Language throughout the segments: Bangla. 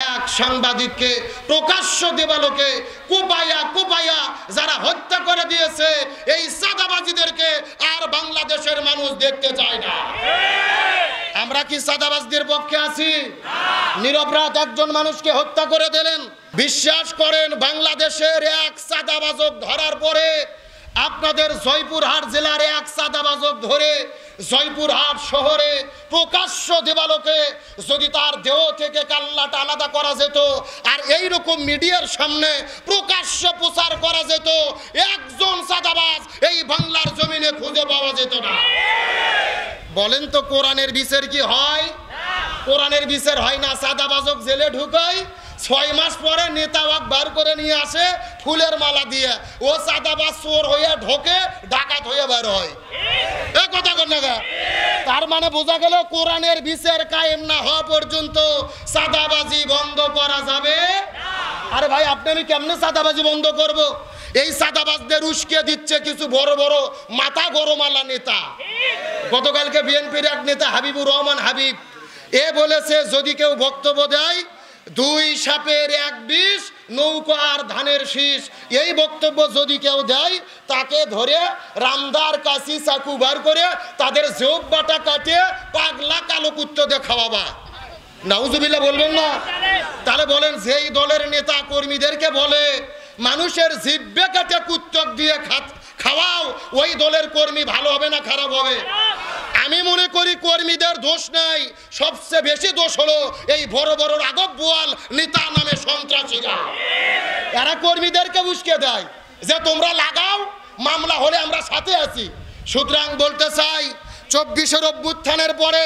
এক সাংবাদিককে প্রকাশ্য দেবালোকে কুপাইয়া যারা হত্যা করে দিয়েছে, এই সাদাবাজিদেরকে আর বাংলাদেশের মানুষ দেখতে চায় না। আমরা কি সাদাবাজদের পক্ষে আছি? নিরপরাধ একজন মানুষকে হত্যা করে দিলেন। বিশ্বাস করেন, বাংলাদেশের এক সাদাবাজক ধরার পরে আপনাদের জয়পুরহাট জেলার এক সাদাবাজক ধরে জয়পুরহাট শহরে প্রকাশ্য দেবালোকে যদি তার দেহ থেকে কাল্লাটা আলাদা করা যেত আর এই রকম মিডিয়ার সামনে প্রকাশ্য প্রচার করা যেত, একজন সাদাবাজ এই বাংলার জমিনে খুঁজে পাওয়া যেত না। বলেন তো কোরআনের বিচার কি হয়? কোরআনের বিচার হয় না। সাদাবাজক জেলে ঢুকায়, 6 মাস পরে নেতা ওয়াক বার করে নিয়ে আসে ফুলের মালা দিয়ে, ও সাদাবাজ চোর হয়ে ঢোকে, ডাকাত হয়ে বের হয়। এ কথা কর না। তার মানে বোঝা গেল কোরআনের বিচার কায়েম না হওয়া পর্যন্ত সাদাবাজি বন্ধ করা যাবে। আরে ভাই, আপনি আমি কেমনে সাদাবাজি বন্ধ করব? এই সাদাবাজদের উস্কে দিচ্ছে কিছু বড় বড় মাথা গরমালা নেতা। গতকালকে বিএনপির এক নেতা হাবিবুর রহমান হাবিব এ বলেছে, যদি কেউ বক্তব্য দেয় 2 সাপের 1 বিষ, নৌকা আর ধানের শীষ, এই বক্তব্য যদি কেউ দেয় তাকে ধরে রামদার কাশি চাকু বার করে তাদের জিহ্বাটা কাটে পাগলা কালো কুত্তো দিয়ে খাওয়াবা। নাউজুবিল্লাহ বলবেন না? তাহলে বলেন, যেই দলের নেতা কর্মীদেরকে বলে মানুষের জিহ্বা কাটে কুত্তক দিয়ে খাওয়াও, ওই দলের কর্মী ভালো হবে না খারাপ হবে? আমি মনে করি কর্মীদের দোষ নাই, সবচেয়ে বেশি দোষ হলো এই বড় বড় রাঘব বোয়াল নেতা নামে সন্ত্রাসীরা। এরা কর্মীদেরকে উস্কে দেয় যে তোমরা লাগাও, মামলা হলে আমরা সাথে আছি। সুতরাং বলতে চাই, 24-এর অভ্যুত্থানের পরে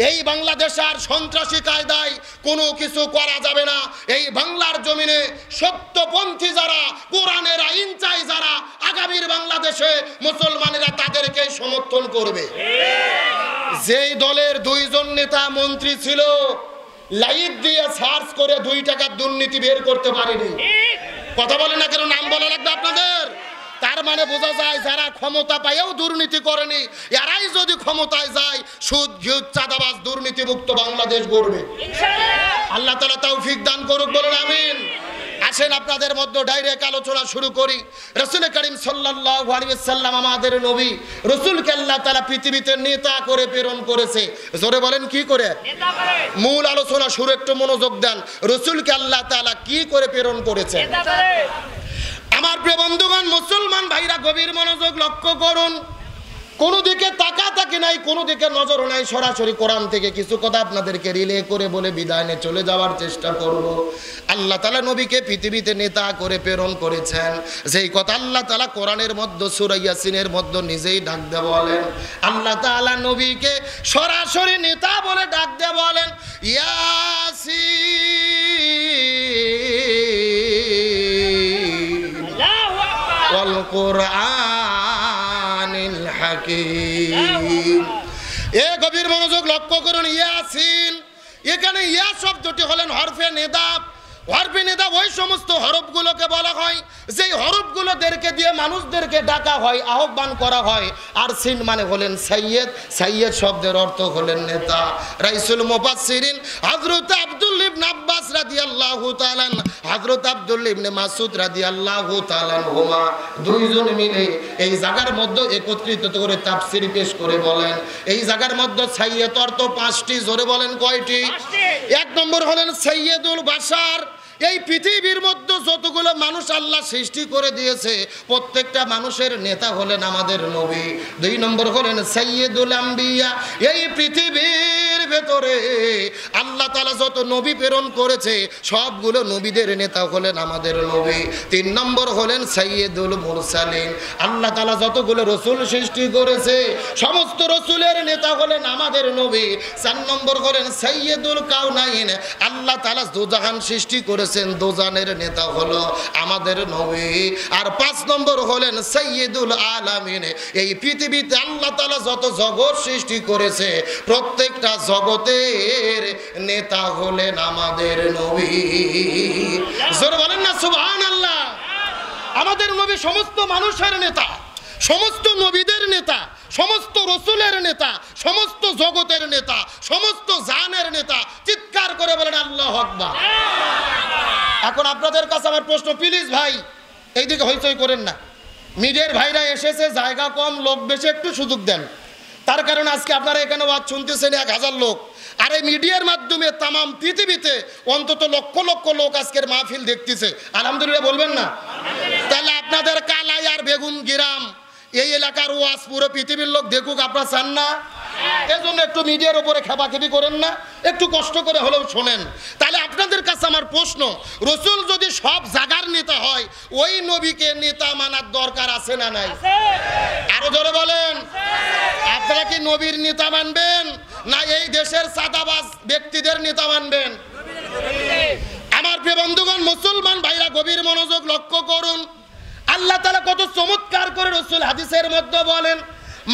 এই বাংলাদেশ আর সন্ত্রাসী কায়দায় কোনো কিছু করা যাবে না। এই বাংলার জমিনে সত্যপন্থী যারা, কোরআনের আইন চাই যারা, আগামীর বাংলাদেশে মুসলমানেরা তাদেরকে সমর্থন করবে। যেই দলের 2 জন নেতা মন্ত্রী ছিল, লাইট দিয়ে সার্চ করে 2 টাকার দুর্নীতি বের করতে পারেনি। কথা বলে না কেন? নাম বলা লাগবে আপনাদের। তার মানে বোঝা যায় যারা ক্ষমতা পাইও দুর্নীতি করেনি, এরাই যদি ক্ষমতায় যায় সুদ ঘুষ চাঁদাবাজ দুর্নীতি মুক্ত বাংলাদেশ গড়বে। আল্লাহ তাআলা তৌফিক দান করুক, বলেন আমিন। আসেন আপনাদের মধ্যে ডাইরেক্ট আলোচনা শুরু করি। রাসূল করিম সাল্লাল্লাহু আলাইহি ওয়াসাল্লাম আমাদের নবী, রাসূলকে আল্লাহ তাআলা পৃথিবীতে নেতা করে প্রেরণ করেছে। জোরে বলেন, কি করে? নেতা করে। মূল আলোচনা শুরু, একটু মনোযোগ দেন। রাসূলকে আল্লাহ তাআলা কি করে প্রেরণ করেছে? নেতা করে। আমার প্রিয় বন্ধুগণ, মুসলমান ভাইরা গভীর মনোযোগ লক্ষ্য করুন। কোনো দিকে তাকাতাকি নাই, কোনো দিকে নজর নাই, সরাসরি কোরআন থেকে কিছু কথা আপনাদেরকে রিলে করে বলে বিদায় নিয়ে চলে যাওয়ার চেষ্টা করব। আল্লাহ তাআলা নবীকে পৃথিবীতে নেতা করে প্রেরণ করেছেন, যেই কথা আল্লাহ তাআলা কোরআনের মধ্যে সূরা ইয়াসিনের মধ্যে নিজেই ডাক দিয়ে বলেন। আল্লাহ তাআলা নবীকে সরাসরি নেতা বলে ডাক দিয়ে বলেন, ইয়াসিন ওয়াল কুরআনিল হাকীম। এ গভীর মনোযোগ লক্ষ্য করুন। ইয়াসিন, এখানে ইয়া শব্দটি হলেন হরফে নিদা। হরফে নিদা ওই সমস্ত হরফগুলোকে বলা হয় যেই হরফগুলোদেরকে দিয়ে মানুষদেরকে ডাকা হয়, আহ্বান করা হয়। আর সিন মানে হলেন সাইয়্যেদ। সাইয়্যেদ শব্দের অর্থ হলেন নেতা। রাইসুল মুফাসসিরিন হযরত আব্দুল্লাহ ইবনে আব্বাস রাদিয়াল্লাহু তাআলা, হযরত আব্দুল্লাহ ইবনে মাসউদ রাদিয়াল্লাহু তাআলা হুমা, 2 জন মিলে এই জায়গার মধ্যে একত্রিত করে তাফসীর পেশ করে বলেন, এই জায়গার মধ্যে সাইয়্যেদ অর্থ 5টি। জোরে বলেন কয়টি? 1 নম্বর হলেন সাইয়্যেদুল বাশার। এই পৃথিবীর মধ্যে যতগুলো মানুষ আল্লাহ সৃষ্টি করে দিয়েছে প্রত্যেকটা মানুষের নেতা হলেন আমাদের নবী। 2 নম্বর হলেন সাইয়্যিদুল আম্বিয়া। এই পৃথিবীর ভেতরে আল্লাহ তাআলা যত নবী প্রেরণ করেছে সবগুলো নবীদের নেতা হলেন আমাদের নবী। 3 নম্বর হলেন সাইয়্যিদুল মুরসালিন। আল্লাহ তাআলা যতগুলো রাসূল সৃষ্টি করেছে সমস্ত রাসূলের নেতা হলেন আমাদের নবী। 4 নম্বর হলেন সাইয়্যিদুল কাউনাইন। আল্লাহ তাআলা দুজাহান সৃষ্টি করেছেন, দুজানের নেতা হলো আমাদের নবী। আর 5 নম্বর হলেন সাইয়্যিদুল আলামিন। এই পৃথিবীতে আল্লাহ তাআলা যত জগৎ সৃষ্টি করেছে প্রত্যেকটা জগতের নেতা হলেন আমাদের নবী। জোরে বলেন না সুবহানাল্লাহ। আমাদের নবী সমস্ত মানুষের নেতা, সমস্ত নবীদের নেতা, সমস্ত রসুলের নেতা, সমস্ত জগতের নেতা, সমস্ত জানের নেতা চিৎকার করে বলেন আল্লাহু আকবার। এখন আপনাদের কাছে আমার প্রশ্ন, প্লিজ ভাই এইদিকে হইচই করেন না, মিডিয়ার ভাইরা এসেছে, জায়গা কম, লোক বেশি, একটু সুযোগ দেন। তার কারণে আজকে আপনারা এখানে ওয়াজ শুনতেছেন 1000 লোক, আর এই মিডিয়ার মাধ্যমে তামাম পৃথিবীতে অন্তত লক্ষ লক্ষ লোক আজকের মাহফিল দেখতেছে। আলহামদুলিল্লাহ বলবেন না? তাহলে আপনাদের কালাই আর বেগুন গ্রাম এই এলাকার ওয়াজ পুরো পৃথিবীর লোক দেখুক, আপনারা চান না? এজন্য একটু মিডিয়ার উপরে খেপাখেপি করেন না, একটু কষ্ট করে হলেও শোনেন। তাহলে আপনাদের কাছে আমার প্রশ্ন, রসুল যদি সব জায়গার নেতা হয়, ওই নবীকে নেতা মানার দরকার আছে না নাই? আরো জোরে বলেন। আপনারা কি নবীর নেতা মানবেন না এই দেশের সাদাবাজ ব্যক্তিদের নেতা মানবেন? আমার প্রিয় বন্ধুগণ, মুসলমান ভাইরা গভীর মনোযোগ লক্ষ্য করুন। আল্লাহ তাআলা কত চমৎকার করে রসুল হাদিসের মধ্যে বলেন,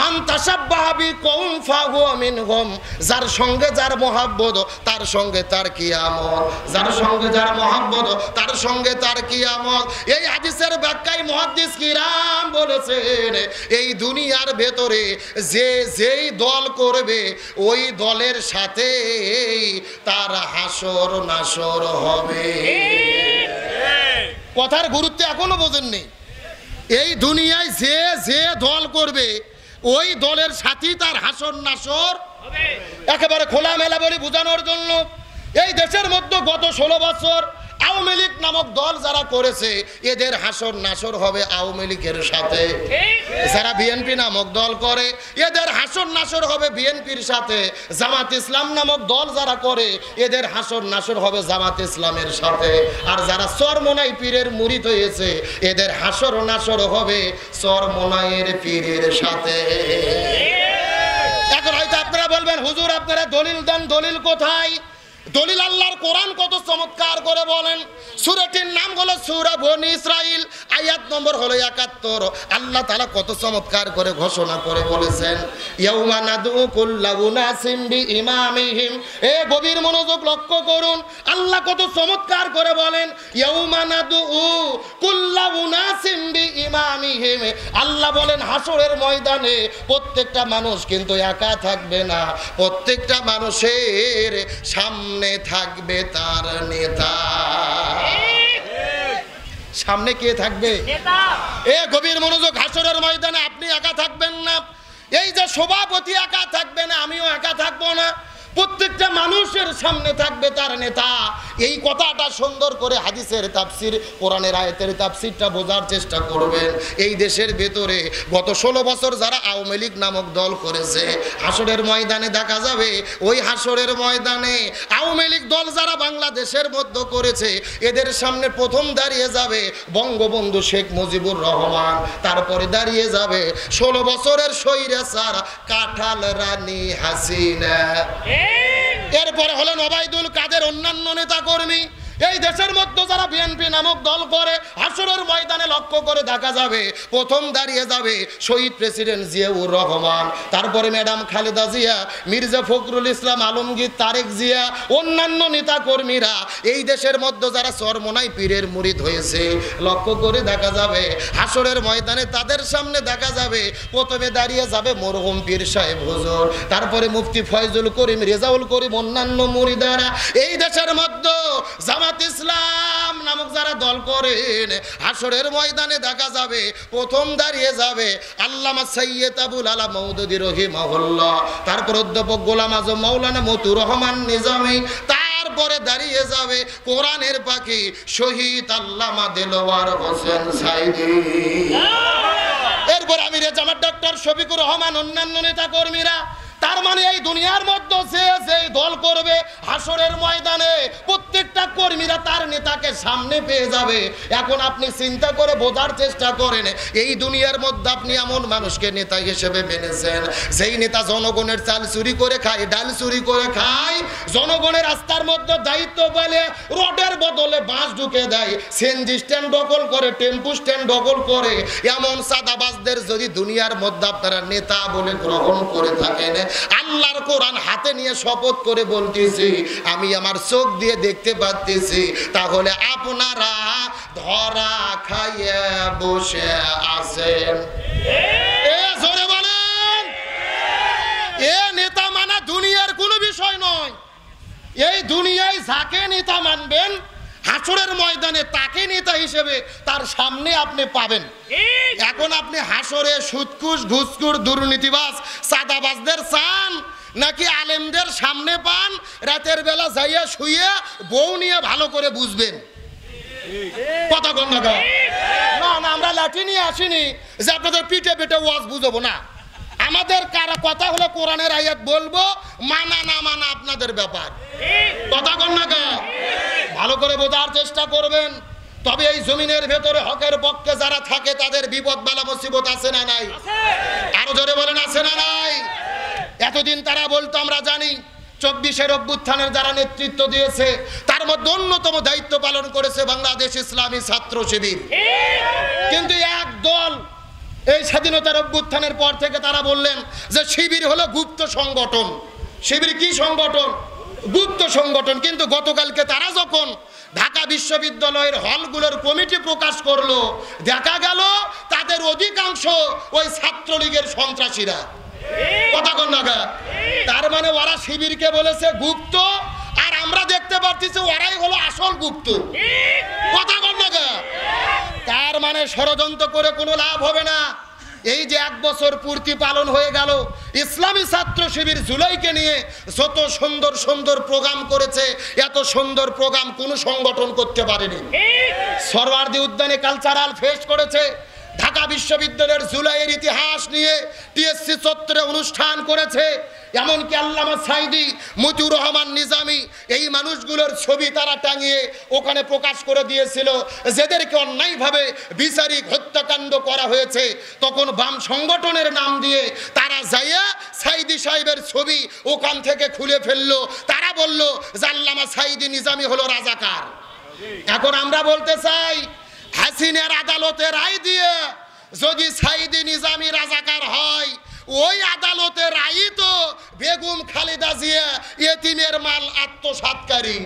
মান তাশাব্বাহা বিকওম ফাহুয়া মিনহুম, যার সঙ্গে যার মহব্বত তার সঙ্গে তার কিয়ামত, যার সঙ্গে যার মহব্বত তার সঙ্গে তার কিয়ামত। এই হাদিসের ব্যাখ্যায় মুহাদ্দিস কিরাম বলেছেন, এই দুনিয়ার ভেতরে যে যেই দল করবে ওই দলের সাথে তার হাসর নাসর হবে। কথার গুরুত্ব এখনো বোঝেননি? এই দুনিয়ায় যে যে দল করবে ওই দলের সাথী তার হাসর নাসর একেবারে খোলামেলা বলে বোঝানোর জন্য এই দেশের মধ্যে গত 16 বছর আওয়ামী লীগ নামক দল যারা করেছে এদের হাসর নাসর হবে আওয়ামী লীগের সাথে। যারা বিএনপি নামক দল করে এদের হাসর নাসর হবে বিএনপির সাথে। জামাত ইসলাম নামক দল যারা করে এদের হাসর নাসর হবে জামাত ইসলামের সাথে। আর যারা চরমোনাই পীরের মুরিদ হয়েছে এদের হাসর নাসর হবে চরমোনাইয়ের পীরের সাথে। এখন হয়তো আপনারা বলবেন, হুজুর আপনারা দলিল দেন, দলিল কোথায়? দলিল আল্লাহর কোরআন কত চমৎকার করে বলেন। সূরাটির নাম হলো সূরা বনী ইসরাইল, আয়াত নম্বর হলো 71। আল্লাহ তাআলা কত চমৎকার করে ঘোষণা করে বলেছেন, ইয়াউমা নাদউ কুল্লা উনাসিম বিইমামিহিম। এ গভীর মনোযোগ লক্ষ্য করুন, আল্লাহ কত চমৎকার করে বলেন, ইয়াউমা নাদউ কুল্লা উনাসিম বিইমামিহিম। আল্লাহ বলেন হাসরের ময়দানে প্রত্যেকটা মানুষ কিন্তু একা থাকবে না, প্রত্যেকটা মানুষের সামনে থাকবে তার নেতা। সামনে কে থাকবে? নেতা। এ গভীর মনোযোগ, হাসরের ময়দানে আপনি একা থাকবেন না। এই যে সভাপতি একা থাকবে না, আমিও একা থাকবো না, প্রত্যেকটা মানুষের সামনে থাকবে তার নেতা। এই কথাটা সুন্দর করে হাদিসের তাফসির, কোরআনের আয়াতের তাফসিরটা বোঝার চেষ্টা করবেন। এই দেশের ভেতরে গত 16 বছর যারা আওয়ামী লীগ নামক দল করেছে হাসরের ময়দানে দেখা যাবে, ওই হাসরের ময়দানে আওয়ামী লীগ দল যারা বাংলাদেশের মধ্যে করেছে এদের সামনে প্রথম দাঁড়িয়ে যাবে বঙ্গবন্ধু শেখ মুজিবুর রহমান, তারপরে দাঁড়িয়ে যাবে 16 বছরের স্বৈরাচার কাঁঠাল রানী হাসিনা, এরপরে হলেন ওবায়দুল কাদের, অন্যান্য নেতা কর্মী। এই দেশের মধ্যে যারা বিএনপি নামক দল করে হাসরের ময়দানে লক্ষ্য করে দেখা যাবে প্রথম দাঁড়িয়ে যাবে শহীদ প্রেসিডেন্ট জিয়াউর রহমান, তারপরে ম্যাডাম খালেদা জিয়া, মির্জা ফখরুল ইসলাম আলমগীর, তারেক জিয়া, অন্যান্য নেতা কর্মীরা। এই দেশের মধ্যে যারা চরমোনাই পীরের মুরিদ হয়েছে লক্ষ্য করে দেখা যাবে হাসরের ময়দানে তাদের সামনে দেখা যাবে প্রথমে দাঁড়িয়ে যাবে মরহুম পীর সাহেব হুজুর, তারপরে মুফতি ফয়জুল করিম, রেজাউল করিম, অন্যান্য মুরিদারা। এই দেশের মধ্যে জামাত ইসলাম নামক যারা দল করেন হাসরের ময়দানে দেখা যাবে প্রথম দাঁড়িয়ে যাবে আল্লামা সৈয়দ আবুল আলা মওদুদী রাহিমাহুল্লাহ, তারপর অধ্যাপক গোলাম আজম মাওলানা মতিউর রহমান নিজামী, তারপরে দাঁড়িয়ে যাবে কোরআনের পাখি শহীদ আল্লামা দেলোয়ার হোসেন সাইদী, এরপর আমিরে জামাত ডক্টর শফিকুর রহমান, অন্যান্য নেতা কর্মীরা। তার মানে এই দুনিয়ার মধ্যে যে যে দল করবে হাসরের ময়দানে প্রত্যেকটা কর্মীরা তার নেতাকে সামনে পেয়ে যাবে। এখন আপনি চিন্তা করে বোঝার চেষ্টা করেন, এই দুনিয়ার মধ্যে আপনি এমন মানুষকে নেতা হিসেবে মেনেছেন যেই নেতা জনগণের চাল চুরি করে খায়, ডাল চুরি করে খায়, জনগণের রাস্তার মধ্যে দায়িত্ব পেলে রোডের বদলে বাঁশ ঢুকে দেয়, সিএনজি স্ট্যান্ড দখল করে, টেম্পু স্ট্যান্ড দখল করে। এমন সাদাবাজদের যদি দুনিয়ার মধ্যে আপনারা নেতা বলে গ্রহণ করে থাকেন, আল্লাহর কোরআন হাতে নিয়ে শপথ করে বলতেছি, আমি আমার চোখ দিয়ে দেখতে পাচ্ছি, তাহলে আপনারা ধরা খাইয়ে বসে আছেন। জোরে বলেন নয়, এই দুনিয়ায় যাকে নেতা মানবেন হাসরের ময়দানে তাকে নেতা হিসেবে তার সামনে আপনি পাবেন। এখন আপনি হাসরে সুদকুশ ঘুষখোর দুর্নীতিবাজ সাদাবাজদের চান নাকি আলেমদের সামনে পান? রাতের বেলা যাইয়া শুয়ে বউ নিয়ে ভালো করে বুঝবেন। কথা কন না, না আমরা লাঠি নিয়ে আসিনি যে আপনাদের পিঠে পিঠে ওয়াজ বুঝাবো না। আমাদের কারা কথা হলো কোরআনের আয়াত বলবো, মানা না মানা আপনাদের ব্যাপার। কথা কন না, ভালো করে বোঝার চেষ্টা করবেন। তবে এই জমিনের ভেতরে হকের পক্ষে যারা থাকে তাদের বিপদ বালা মুসিবত আছে না নাই? আরো জোরে বলেন আছে না নাই? এতদিন তারা বলতো আমরা জানি 24-এর অভ্যুত্থানের যারা নেতৃত্ব দিয়েছে তার মধ্যে অন্যতম দায়িত্ব পালন করেছে বাংলাদেশ ইসলামী ছাত্র শিবির। কিন্তু এক দল এই স্বাধীনতার অভ্যুত্থানের পর থেকে তারা বললেন যে শিবির হলো গুপ্ত সংগঠন। শিবির কি সংগঠন? গুপ্ত সংগঠন। কিন্তু গতকালকে তারা যখন ঢাকা বিশ্ববিদ্যালয়ের হলগুলোর কমিটি প্রকাশ করলো, দেখা গেল তাদের অধিকাংশ ওই ছাত্রলীগের সন্ত্রাসীরা। কথা কন না, তার মানে ওরা শিবিরকে বলেছে গুপ্ত, আর আমরা দেখতে পাচ্ছি ওরাই হলো আসল গুপ্ত। কথা কন না, তার মানে ষড়যন্ত্র করে কোনো লাভ হবে না। এই যে 1 বছর পূর্তি পালন হয়ে গেল, ইসলামী ছাত্র শিবির জুলাইকে নিয়ে যত সুন্দর সুন্দর প্রোগ্রাম করেছে, এত সুন্দর প্রোগ্রাম কোনো সংগঠন করতে পারেনি। সরওয়ার্দী উদ্যানে কালচারাল ফেস্ট করেছে, ঢাকা বিশ্ববিদ্যালয়ের জুলাইয়ের ইতিহাস নিয়ে টিএসসি চত্বরে অনুষ্ঠান করেছে, এমনকি আল্লামা সাইদি, মতিউর রহমান নিজামী এই মানুষগুলোর ছবি তারা টাঙিয়ে ওখানে প্রকাশ করে দিয়েছিল। যাদেরকে অন্যায়ভাবে বিচারিক হত্যাকাণ্ড করা হয়েছে, তখন বাম সংগঠনের নাম দিয়ে তারা যাইয়া সাইদি সাহেবের ছবি ওখান থেকে খুলে ফেললো। তারা বলল যে আল্লামা সাইদি নিজামী হলো রাজাকার। এখন আমরা বলতে চাই, হাসিনার আদালতে রায় দিয়ে যদি সাইদি নিজামী রাজাকার হয়, ওই আদালতের রায়ই তো বেগম খালেদা জিয়া এতিমের মাল আত্মসাৎকারী।